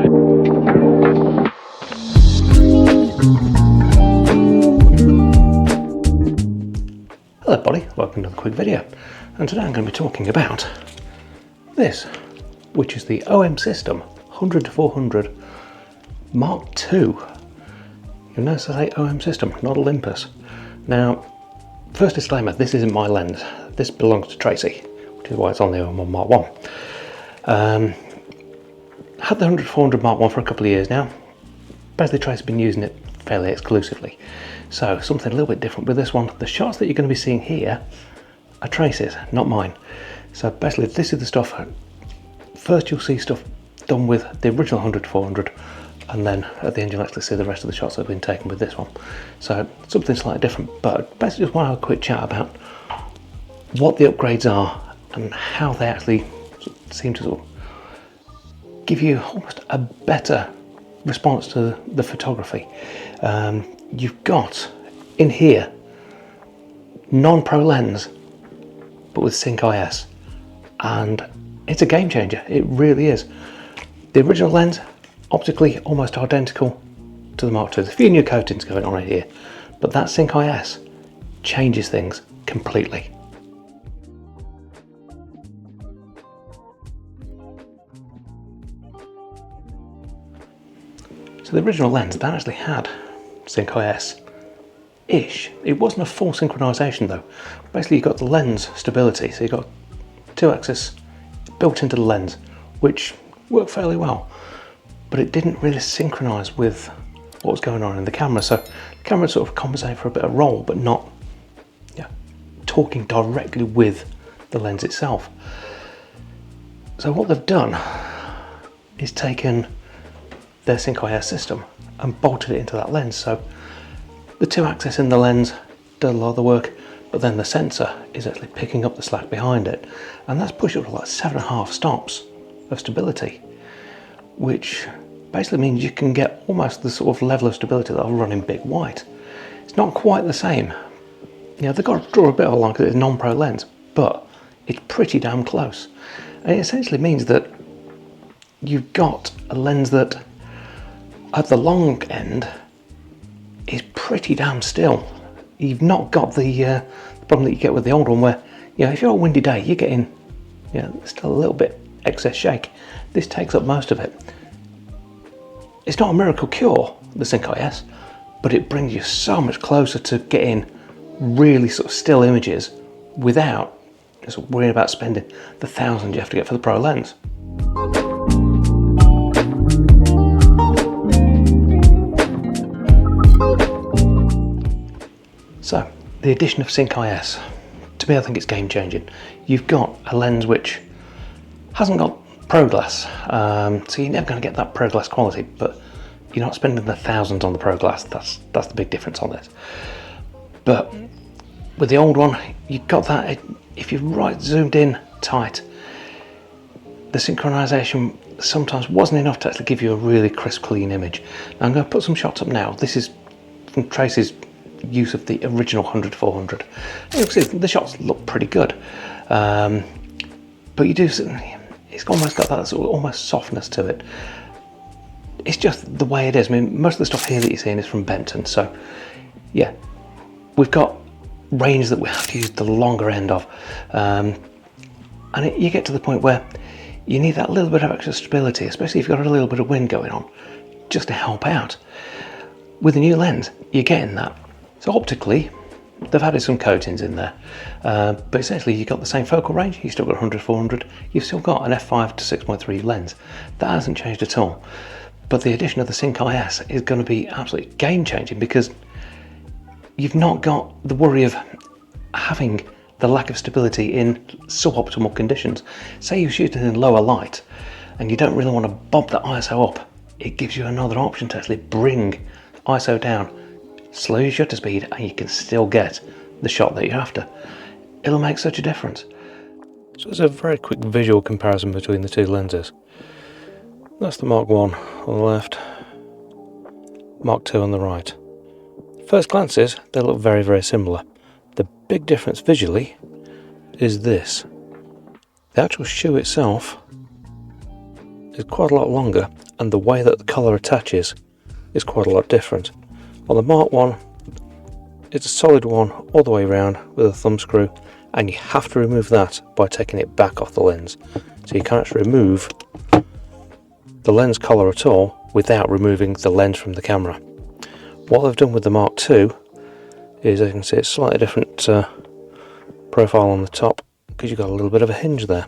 Hello everybody, welcome to the quick video, and today I'm going to be talking about this, which is the OMSystem 100-400 Mark II. You'll notice I say OMSystem, not Olympus. Now, first disclaimer, this isn't my lens, this belongs to Tracy, which is why it's on the OM1 Mark I. Had the 100-400 Mark I for a couple of years now. Basically Tracy's been using it fairly exclusively. So something a little bit different with this one. The shots that you're going to be seeing here are Tracy's, not mine. So basically this is the stuff, first you'll see stuff done with the original 100-400, and then at the end you'll actually see the rest of the shots that have been taken with this one. So something slightly different, but basically just want to have a quick chat about what the upgrades are and how they actually seem to sort of give you almost a better response to the photography. You've got in here non-pro lens but with Sync IS, and it's a game changer, it really is. The original lens optically almost identical to the Mark II. There's a few new coatings going on right here, but that Sync IS changes things completely. So the original lens, that actually had Sync IS-ish. It wasn't a full synchronization though. Basically you got the lens stability, so you got 2-axis built into the lens, which worked fairly well, but it didn't really synchronize with what was going on in the camera. So the camera sort of compensated for a bit of roll, but not talking directly with the lens itself. So what they've done is taken their Sync IS system and bolted it into that lens. So the 2-axis in the lens does a lot of the work, but then the sensor is actually picking up the slack behind it, and that's pushed up to like 7.5 stops of stability, which basically means you can get almost the sort of level of stability that I'll run in big white. It's not quite the same. You know, they've got to draw a bit of a line because it's a non-pro lens, but it's pretty damn close. And it essentially means that you've got a lens that at the long end is pretty damn still. You've not got the problem that you get with the old one where, you know, if you're on a windy day, you're getting, you know, still a little bit excess shake. This takes up most of it. It's not a miracle cure, the Sync IS, but it brings you so much closer to getting really sort of still images without sort of worrying about spending the thousands you have to get for the pro lens. So, the addition of Sync IS, to me I think it's game changing. You've got a lens which hasn't got pro glass, so you're never going to get that pro glass quality, but you're not spending the thousands on the pro glass. That's the big difference on this. But with the old one, you've got that, if you're right zoomed in tight, the synchronization sometimes wasn't enough to actually give you a really crisp, clean image. Now I'm going to put some shots up now. This is from Tracy's use of the original 100-400. You can see the shots look pretty good, but you do, it's almost got that sort of almost softness to it. It's just the way it is. I mean, most of the stuff here that you're seeing is from Benton, so yeah, we've got range that we have to use the longer end of, and you get to the point where you need that little bit of extra stability, especially if you've got a little bit of wind going on, just to help out. With the new lens, you're getting that. So optically, they've added some coatings in there, but essentially you've got the same focal range, you've still got 100-400, you've still got an f5 to 6.3 lens. That hasn't changed at all. But the addition of the Sync IS is going to be absolutely game changing, because you've not got the worry of having the lack of stability in suboptimal conditions. Say you're shooting in lower light and you don't really want to bob the ISO up, it gives you another option to actually bring ISO down, slow your shutter speed, and you can still get the shot that you're after. It'll make such a difference. So there's a very quick visual comparison between the two lenses. That's the Mark I on the left, Mark II on the right. First glances, they look very, very similar. The big difference visually is this. The actual shoe itself is quite a lot longer and the way that the colour attaches is quite a lot different. On the Mark I, it's a solid one all the way around with a thumb screw, and you have to remove that by taking it back off the lens. So you can't actually remove the lens collar at all without removing the lens from the camera. What I've done with the Mark II is, as you can see, it's slightly different profile on the top because you've got a little bit of a hinge there.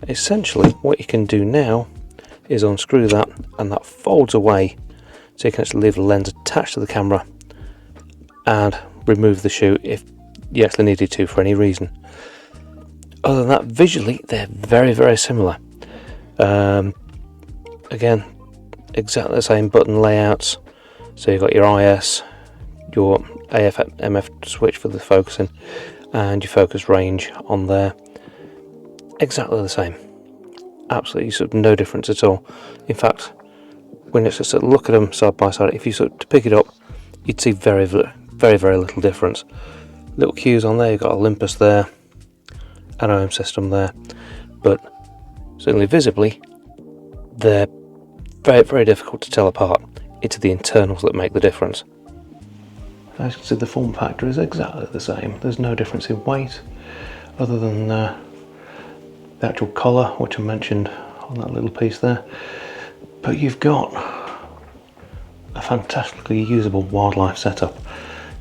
Essentially what you can do now is unscrew that, and that folds away so you can actually leave the lens attached to the camera and remove the shoe if you actually needed to for any reason. Other than that, visually they're very, very similar. Again, exactly the same button layouts. So you've got your IS, your AF MF switch for the focusing, and your focus range on there. Exactly the same. Absolutely sort of no difference at all. In fact, when you just look at them side by side, if you sort of pick it up, you'd see very, very little difference. Little cues on there, you've got Olympus there, and OMSystem there, but certainly visibly, they're very, very difficult to tell apart. It's the internals that make the difference. As you can see, the form factor is exactly the same. There's no difference in weight, other than the actual collar, which I mentioned on that little piece there. But you've got a fantastically usable wildlife setup.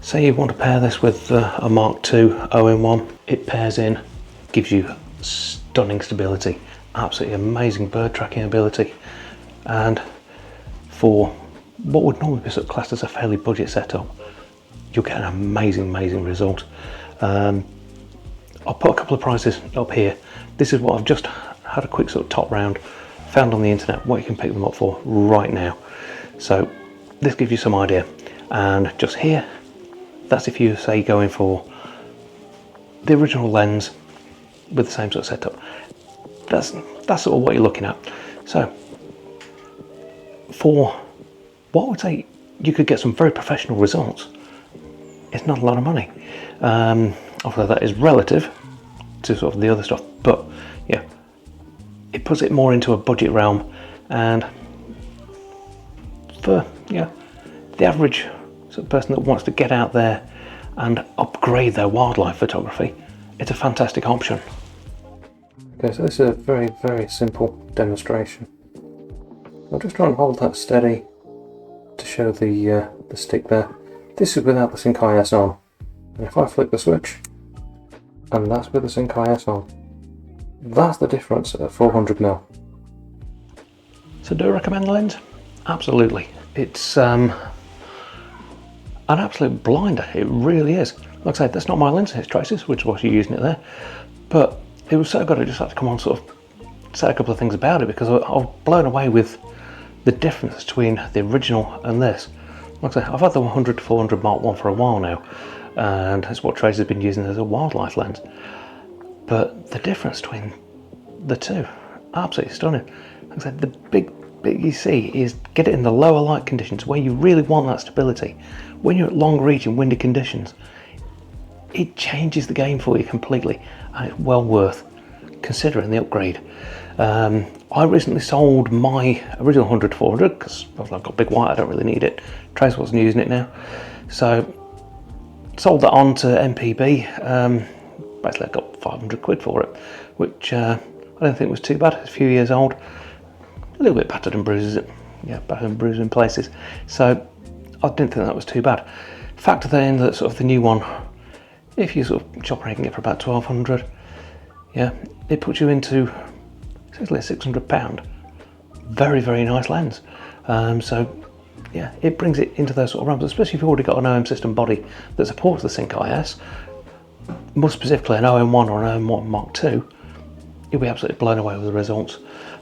Say you want to pair this with a Mark II OM1, it pairs in, gives you stunning stability, absolutely amazing bird tracking ability, and for what would normally be sort of classed as a fairly budget setup, you'll get an amazing result. I'll put a couple of prices up here. This is what I've just had a quick sort of top round, found on the internet what you can pick them up for right now. So this gives you some idea, and just here, that's if you say going for the original lens with the same sort of setup. That's sort of what you're looking at. So for what I would say you could get some very professional results, it's not a lot of money. Although that is relative to sort of the other stuff, but yeah, it puts it more into a budget realm, and for the average sort of person that wants to get out there and upgrade their wildlife photography, it's a fantastic option. Okay, so this is a very, very simple demonstration. I'll just try and hold that steady to show the stick there. This is without the MkI IS on, and if I flick the switch, and that's with the MkI IS on, that's the difference at 400mm. So do I recommend the lens? Absolutely. It's an absolute blinder, it really is. Like I said, that's not my lens, it's Tracy's, which is why you're using it there. But it was so good I just had to come on sort of say a couple of things about it, because I was blown away with the difference between the original and this. Like I say, I've had the 100 to 400 Mark I for a while now, and it's what Tracy's been using as a wildlife lens. But the difference between the two, absolutely stunning. Like I said, the big you see is get it in the lower light conditions where you really want that stability. When you're at long reach and windy conditions, it changes the game for you completely, and it's well worth considering the upgrade. I recently sold my original 100 to 400 because I've got big white, I don't really need it. Trace wasn't using it now, so sold that on to MPB. Basically I got 500 quid for it, which I don't think was too bad. It's a few years old, a little bit battered and bruised, battered and bruised in places, so I didn't think that was too bad. Factor that in that sort of the new one, if you sort of chop ranking it for about 1200, it puts you into essentially £600. Very, very nice lens. So yeah, it brings it into those sort of realms, especially if you've already got an OMSystem body that supports the MkI IS, more specifically an OM1 or an OM1 Mark II, you'll be absolutely blown away with the results.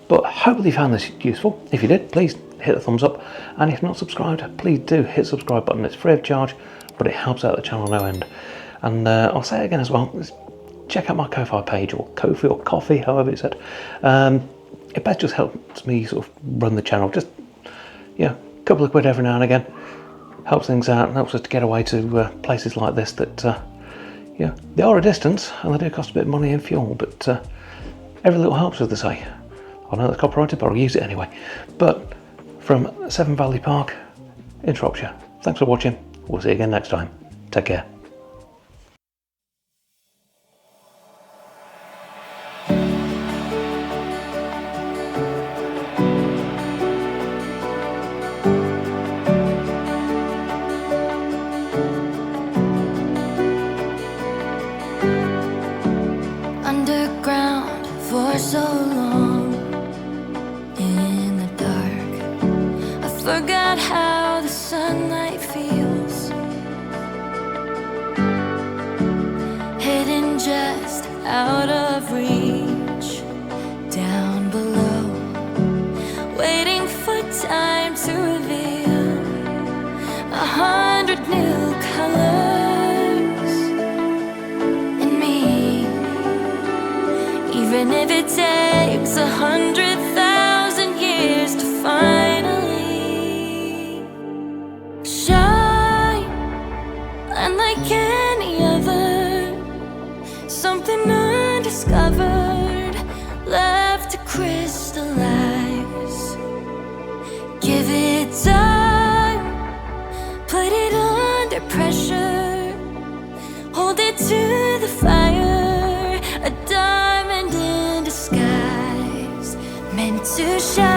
But hopefully you found this useful. If you did, please hit the thumbs up, and if not subscribed, please do hit the subscribe button. It's free of charge, but it helps out the channel no end. And I'll say it again as well, check out my Ko-Fi page, or Ko-Fi or Coffee, however it's said. It best just helps me sort of run the channel. Just a couple of quid every now and again helps things out and helps us to get away to places like this that they are a distance and they do cost a bit of money and fuel, but every little helps, as they say. I know that's copyrighted, but I'll use it anyway. But from Severn Valley Park in Shropshire, thanks for watching. We'll see you again next time. Take care. Underground for so long, in the dark, I forgot how the sunlight feels. Hidden just out of reach, down below, waiting for time to reveal 100 new colors in me. Even if it takes 100,000 years to finally shine, unlike any other, something undiscovered, left to crystallize. Give it time, put it under pressure, hold it to the fire, a diamond in disguise, meant to shine.